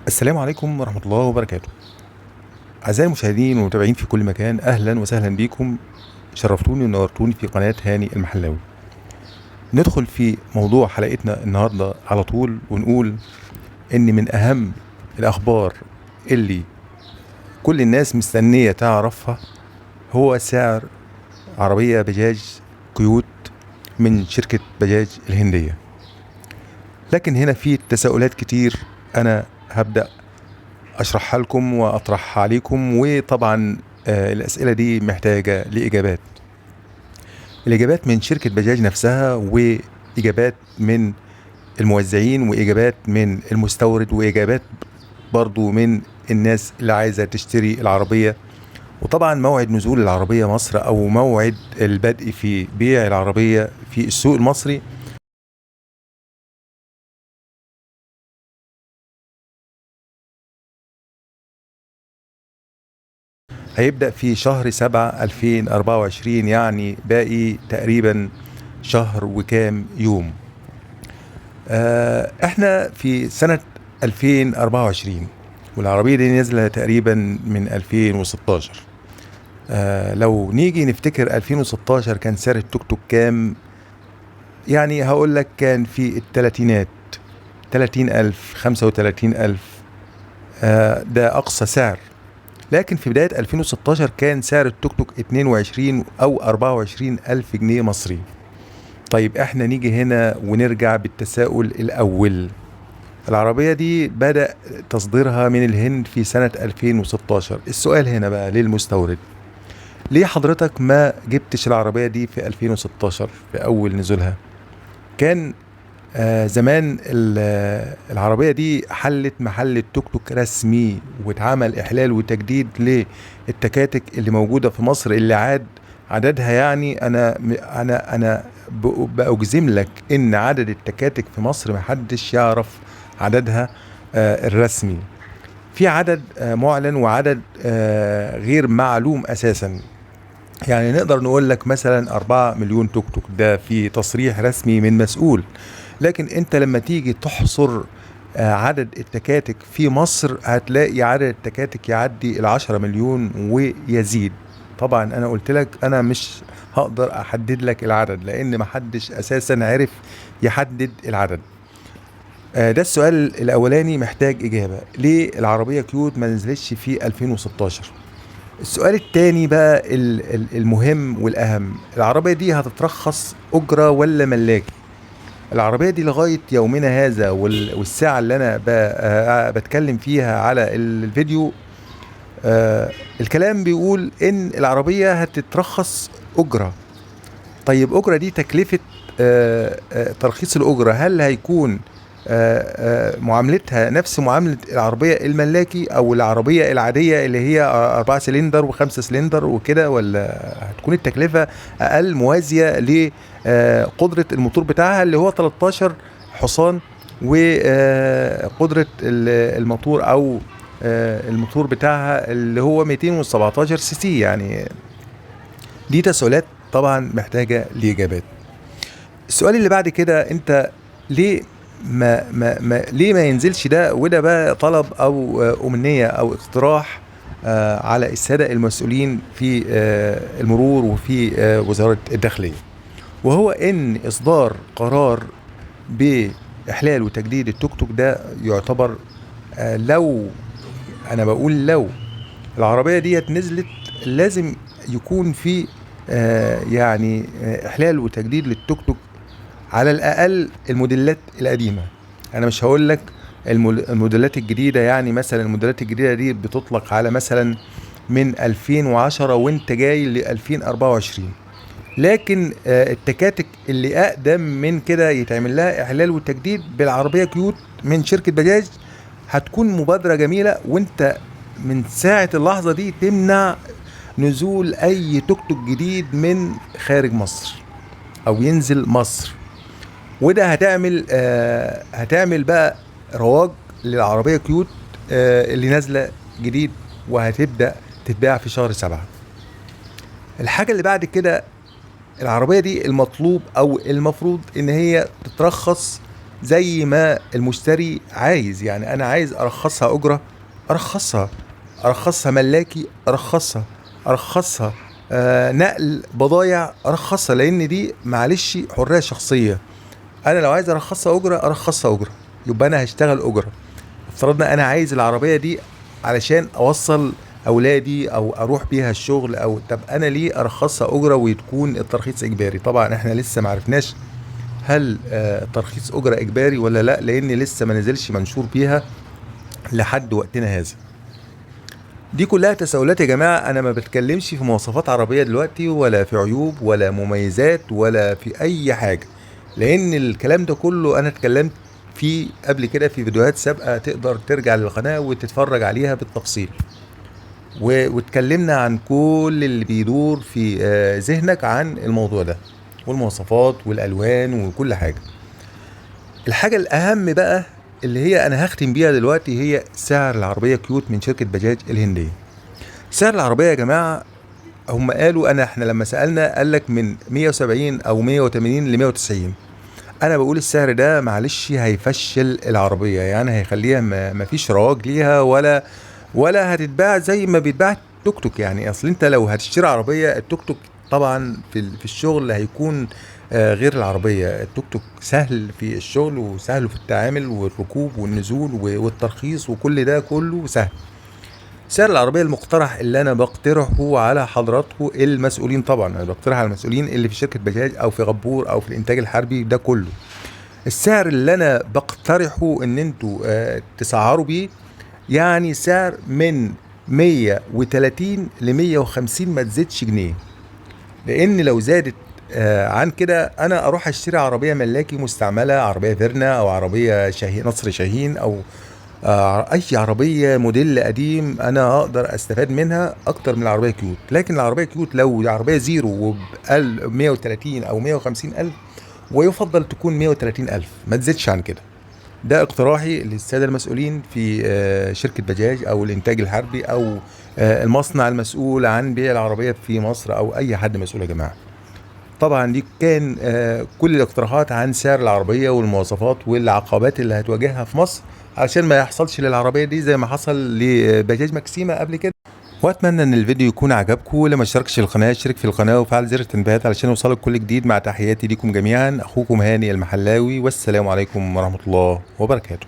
السلام عليكم ورحمة الله وبركاته. أعزائي المشاهدين والمتابعين في كل مكان، أهلا وسهلا بكم. شرفتوني ونورتوني في قناة هاني المحلاوي. ندخل في موضوع حلقتنا النهاردة على طول ونقول إن من أهم الأخبار اللي كل الناس مستنية تعرفها هو سعر عربية بجاج كيوت من شركة بجاج الهندية. لكن هنا في تساؤلات كتير أنا هبدأ اشرحها لكم واطرحها عليكم، وطبعا الاسئله دي محتاجه لاجابات. الاجابات من شركه بجاج نفسها، واجابات من الموزعين، واجابات من المستورد، واجابات برضو من الناس اللي عايزه تشتري العربيه. وطبعا موعد نزول العربيه مصر او موعد البدء في بيع العربيه في السوق المصري هيبدأ في شهر 7/2024، يعني باقي تقريبا شهر وكام يوم. احنا في سنة 2024 والعربية دي نازلة تقريبا من 2016. لو نيجي نفتكر 2016 كان سعر التوك توك كام؟ يعني هقول لك كان في الثلاثينات، 30,000 35,000. ده أقصى سعر. لكن في بداية 2016 كان سعر التوك توك 22 أو 24 ألف جنيه مصري. طيب احنا نيجي هنا ونرجع بالتساؤل الأول. العربية دي بدأ تصديرها من الهند في سنة 2016. السؤال هنا بقى للمستورد: ليه حضرتك ما جبتش العربية دي في 2016 في أول نزولها؟ كان زمان العربية دي حلت محل التوك توك رسمي، واتعمل إحلال وتجديد للتكاتك اللي موجودة في مصر، اللي عاد عددها. يعني أنا بأجزم لك إن عدد التكاتك في مصر محدش يعرف عددها الرسمي. في عدد معلن وعدد غير معلوم أساسا. يعني نقدر نقول لك مثلا 4 مليون توك توك، ده في تصريح رسمي من مسؤول. لكن انت لما تيجي تحصر عدد التكاتك في مصر هتلاقي عدد التكاتك يعدي 10 مليون ويزيد. طبعا انا قلت لك انا مش هقدر احدد لك العدد، لان محدش اساسا عرف يحدد العدد. ده السؤال الاولاني محتاج اجابة: ليه العربية كيوت ما نزلتش في 2016؟ السؤال التاني بقى المهم والأهم: العربية دي هتترخص أجرة ولا ملاكي؟ العربية دي لغاية يومنا هذا والساعة اللي أنا بتكلم فيها على الفيديو، الكلام بيقول إن العربية هتترخص أجرة. طيب أجرة دي تكلفة ترخيص الأجرة هل هيكون معاملتها نفس معاملة العربية الملاكي أو العربية العادية اللي هي 4 سلندر و5 سلندر وكده، ولا هتكون التكلفة أقل موازية لقدرة الموتور بتاعها اللي هو 13 حصان، وقدرة الموتور أو الموتور بتاعها اللي هو 217 سي سي؟ يعني دي تساؤلات طبعا محتاجة لإجابات. السؤال اللي بعد كده: انت ليه ليه ما ينزلش ده؟ وده بقى طلب او امنية او اقتراح على السادة المسؤولين في المرور وفي وزارة الداخلية، وهو ان اصدار قرار باحلال وتجديد التوك توك ده يعتبر لو، انا بقول لو العربية ديت نزلت لازم يكون في يعني احلال وتجديد للتوك توك على الاقل الموديلات القديمه. انا مش هقول لك الموديلات الجديده، يعني مثلا الموديلات الجديده دي بتطلق على مثلا من 2010 وانت جاي ل 2024. لكن التكاتك اللي اقدم من كده يتعمل لها احلال وتجديد بالعربيه كيوت من شركه بجاج هتكون مبادره جميله، وانت من ساعه اللحظه دي تمنع نزول اي توك توك جديد من خارج مصر او ينزل مصر. وده هتعمل بقى رواج للعربية كيوت اللي نازلة جديد وهتبدأ تتباع في شهر 7. الحاجة اللي بعد كده: العربية دي المطلوب أو المفروض إن هي تترخص زي ما المشتري عايز. يعني انا عايز ارخصها اجرة ارخصها، ارخصها ملاكي ارخصها نقل بضايع ارخصها، لان دي معلش حرية شخصية. انا لو عايز ارخصها اجرة ارخصها اجرة، يبقى انا هشتغل اجرة. افترضنا انا عايز العربية دي علشان اوصل اولادي او اروح بيها الشغل، او طب انا ليه ارخصها اجرة وتكون الترخيص اجباري؟ طبعا احنا لسه معرفناش هل ترخيص اجرة اجباري ولا لا، لان لسه ما نزلش منشور بيها لحد وقتنا هذا. دي كلها تساؤلات يا جماعة. انا ما بتكلمش في مواصفات عربية دلوقتي، ولا في عيوب ولا مميزات ولا في اي حاجة، لان الكلام ده كله انا اتكلمت فيه قبل كده في فيديوهات سابقة، تقدر ترجع للقناة وتتفرج عليها بالتفصيل. واتكلمنا عن كل اللي بيدور في ذهنك عن الموضوع ده، والمواصفات والالوان وكل حاجة. الحاجة الأهم بقى اللي هي أنا هختم بيها دلوقتي هي سعر العربية كيوت من شركة بجاج الهندية. سعر العربية يا جماعة، هم قالوا احنا لما سألنا قالك من 170 أو 180 ل 190. أنا بقول السعر ده معلش هيفشل العربية، يعني هيخليها مفيش رواج ليها، ولا هتتباع زي ما بيتباع توك توك. يعني أصل أنت لو هتشتري عربية، التوك توك طبعا في الشغل هيكون غير العربية. التوك توك سهل في الشغل وسهل في التعامل والركوب والنزول والترخيص وكل ده كله سهل. سعر العربية المقترح اللي أنا بقترحه على حضراتكم المسؤولين، طبعا أنا بقترح على المسؤولين اللي في شركة بجاج أو في غبور أو في الإنتاج الحربي ده كله، السعر اللي أنا بقترحه إن أنتوا تسعروا بيه، يعني سعر من 130 ل 150، ما تزيدش جنيه. لان لو زادت عن كده انا اروح اشتري عربيه ملاكي مستعمله، عربيه فيرنا او عربيه نصر شاهين، او اي عربيه موديل قديم انا اقدر استفاد منها اكتر من العربيه كيوت. لكن العربيه كيوت لو عربيه زيرو وبقل 130 او 150 الف، ويفضل تكون 130 الف، ما تزيدش عن كده. ده اقتراحي للساده المسؤولين في شركه بجاج او الانتاج الحربي او المصنع المسؤول عن بيع العربيه في مصر، او اي حد مسؤول يا جماعه. طبعا دي كان كل الاقتراحات عن سعر العربيه والمواصفات والعقبات اللي هتواجهها في مصر، عشان ما يحصلش للعربيه دي زي ما حصل لبجاج ماكسيما قبل كده. واتمنى ان الفيديو يكون عجبكم. ولما ما اشتركش القناه اشترك في القناه وفعل زر التنبيهات علشان يوصلك كل جديد. مع تحياتي ليكم جميعا، اخوكم هاني المحلاوي، والسلام عليكم ورحمه الله وبركاته.